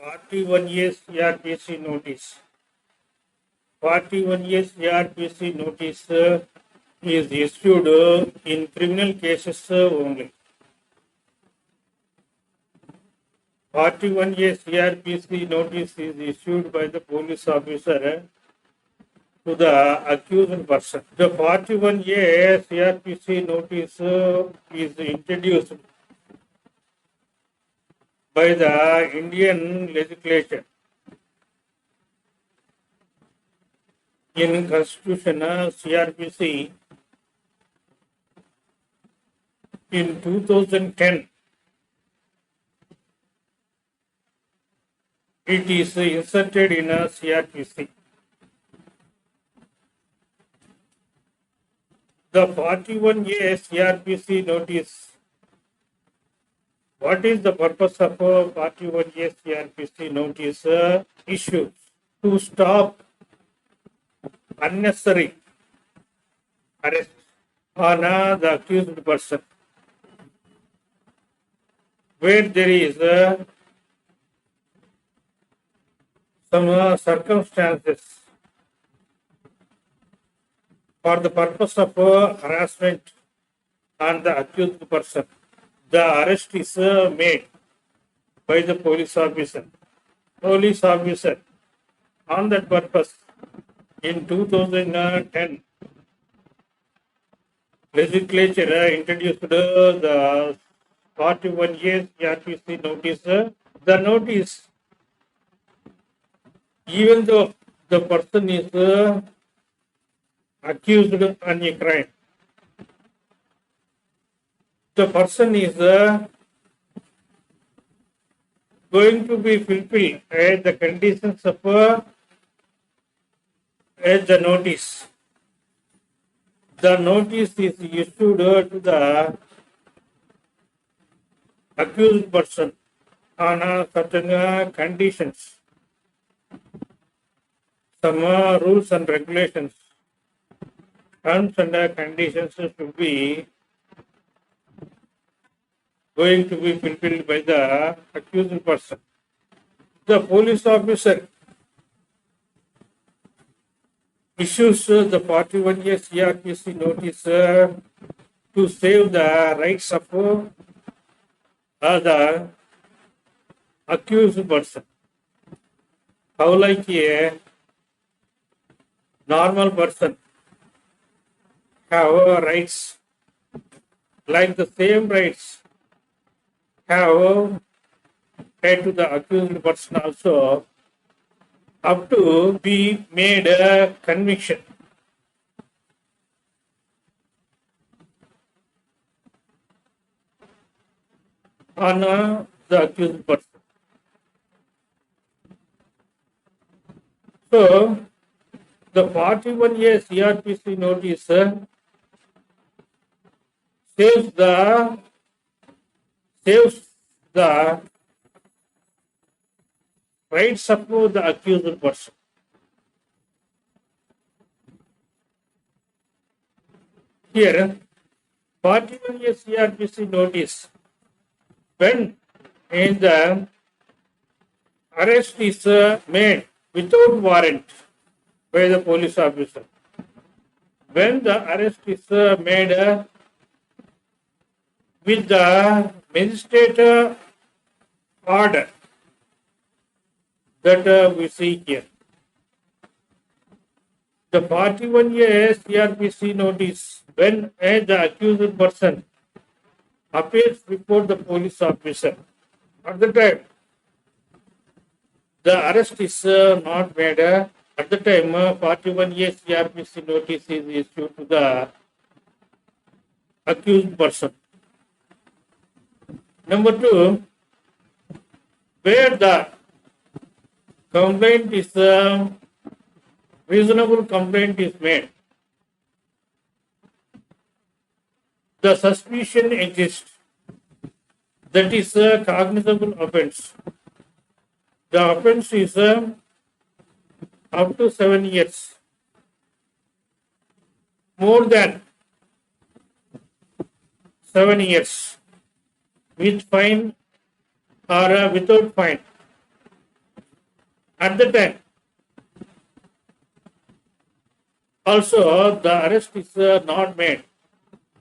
41A CRPC notice. 41A CRPC notice is issued in criminal cases only. 41A CRPC notice is issued by the police officer to the accused person. The 41A CRPC notice is introduced by the Indian legislature in Constitution CRPC in 2010. It is inserted in a CRPC. The 41A CRPC notice. What is the purpose of 41A CRPC notice issued? To stop unnecessary arrest on the accused person, where there is some circumstances for the purpose of harassment on the accused person. The arrest is made by the police officer. Police officer, on that purpose, in 2010, legislature introduced the 41A CRPC notice. The notice, even though the person is accused on a crime, the person is going to be fulfilled as the conditions of as the notice. The notice is issued to the accused person on certain conditions. Some rules and regulations, terms and conditions should be going to be fulfilled by the accused person. The police officer issues the 41A CRPC notice to save the rights of the accused person. How like a normal person have rights, like the same rights have paid to the accused person also, up to be made a conviction. On the accused person. So, the 41A CRPC notice saves the rights of the accused person. Here, 41A CRPC notice, when the arrest is made without warrant by the police officer, when the arrest is made with the magistrate order that we see here. The 41A CRPC notice, when the accused person appears before the police officer, at the time the arrest is not made, at the time 41A CRPC notice is issued to the accused person. Number two, where the complaint is reasonable complaint is made, the suspicion exists, that is a cognizable offense. The offense is up to 7 years. More than 7 years with fine or without fine. At the time, also the arrest is not made.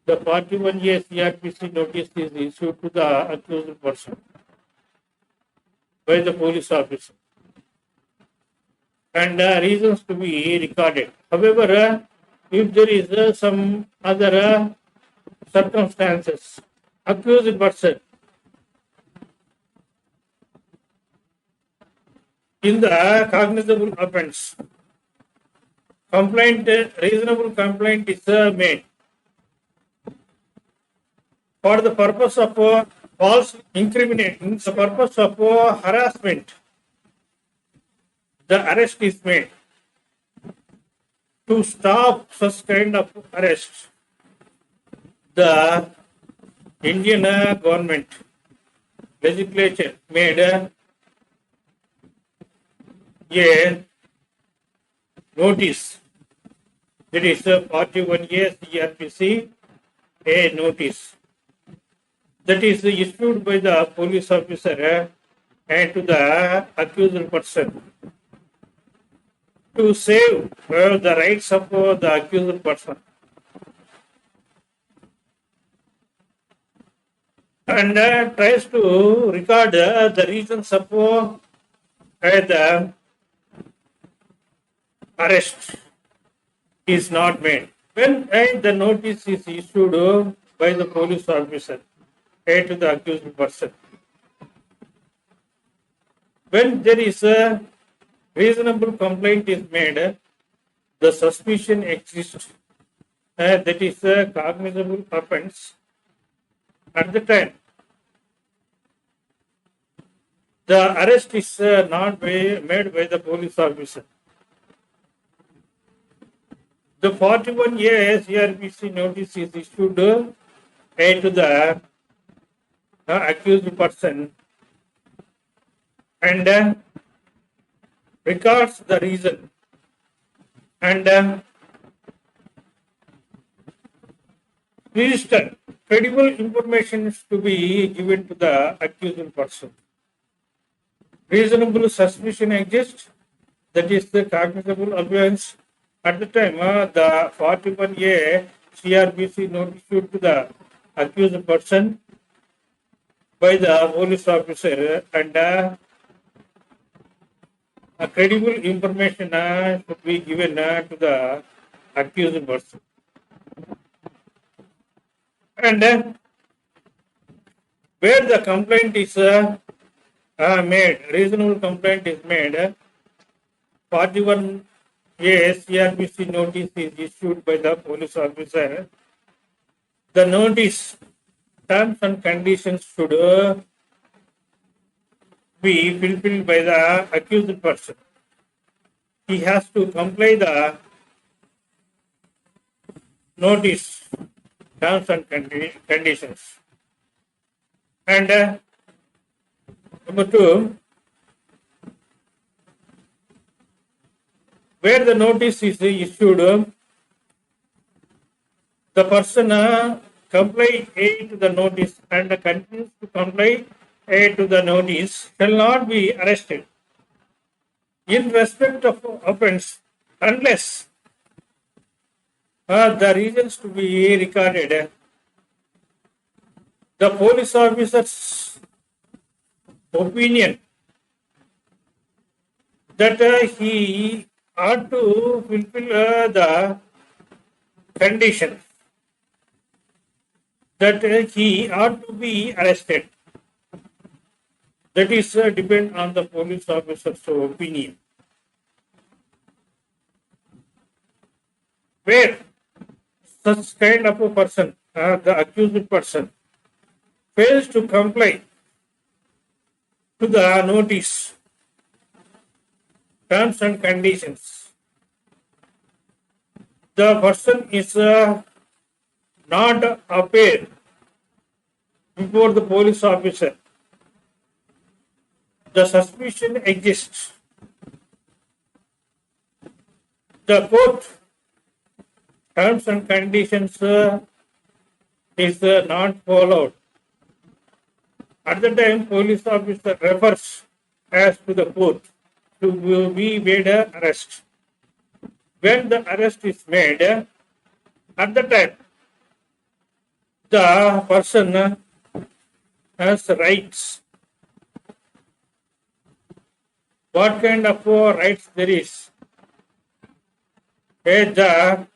The 41A CRPC notice is issued to the accused person by the police officer, and reasons to be recorded. However, if there is some other circumstances, accused person in the cognizable offence, reasonable complaint is made for the purpose of false incriminating, the purpose of harassment. The arrest is made. To stop such kind of arrest, the Indian government legislature made a notice, that is 41A CRPC, a notice that is issued by the police officer and to the accused person to save the rights of the accused person, and tries to record the reasons of the arrest is not made. When the notice is issued by the police officer to the accused person, when there is a reasonable complaint is made, the suspicion exists, that is a cognizable offence. At the time, the arrest is not made by the police officer. The 41A CRPC notice is issued to the accused person and records the reason and register credible information is to be given to the accused person. Reasonable suspicion exists, that is the cognizable offence. At the time, the 41A CRPC notice issued to the accused person by the police officer and credible information should be given to the accused person. And where the complaint is made, reasonable complaint is made, 41A CRPC notice is issued by the police officer. The notice, terms and conditions should be fulfilled by the accused person. He has to comply the notice, terms and conditions. And number two, where the notice is issued, the person comply to the notice and continues to comply to the notice shall not be arrested in respect of offence unless the reasons to be recorded, the police officer's opinion that he ought to fulfill the condition that he ought to be arrested. That is depend on the police officer's opinion. Where such kind of a person, the accused person, fails to comply to the notice, terms and conditions, the person is not appeared before the police officer, the suspicion exists. The court terms and conditions is not followed. At the time, police officer refers as to the court to be made an arrest. When the arrest is made, at the time, the person has rights. What kind of rights there is? The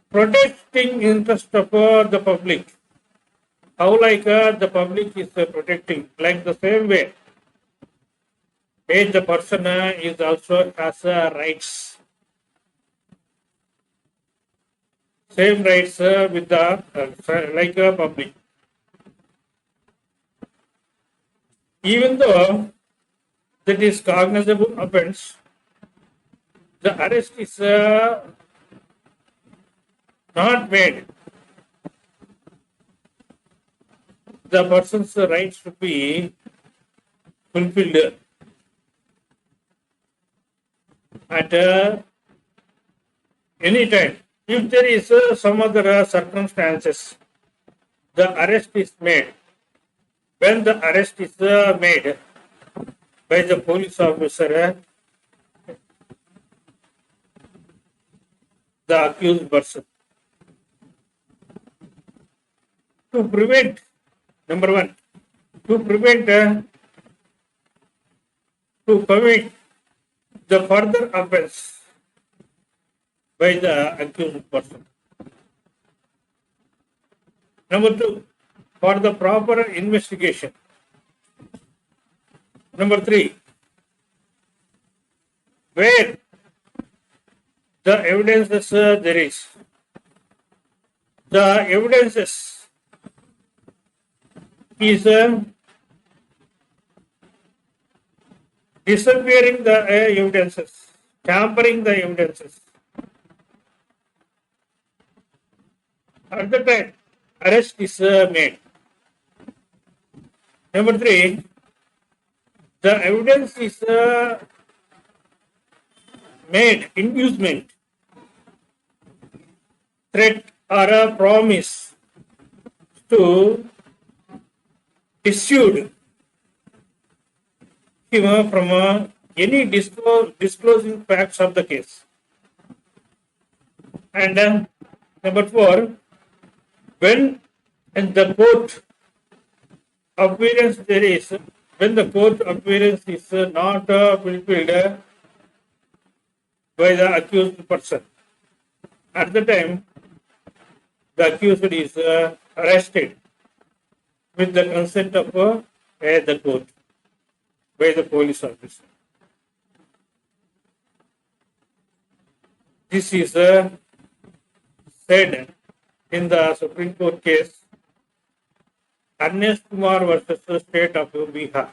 protecting interest of the public. How like the public is protecting, like the same way. The person is also has rights. Same rights with the like public. Even though that is cognizable offense, the arrest is not made. The person's rights should be fulfilled at any time. If there is some other circumstances, the arrest is made. When the arrest is made by the police officer, the accused person, to prevent, number one, to prevent to commit the further offense by the accused person. Number two, for the proper investigation. Number three, where the evidences there is. The evidences is disappearing the evidences, tampering the evidences. At the time, arrest is made. Number three, the evidence is made inducement, threat, or a promise to dissuade him from any disclosing facts of the case. And number four, when in the court appearance there is, when the court appearance is not fulfilled by the accused person, at the time the accused is arrested with the consent of the court by the police officer. This is said in the Supreme Court case Ernest Kumar versus the State of Bihar.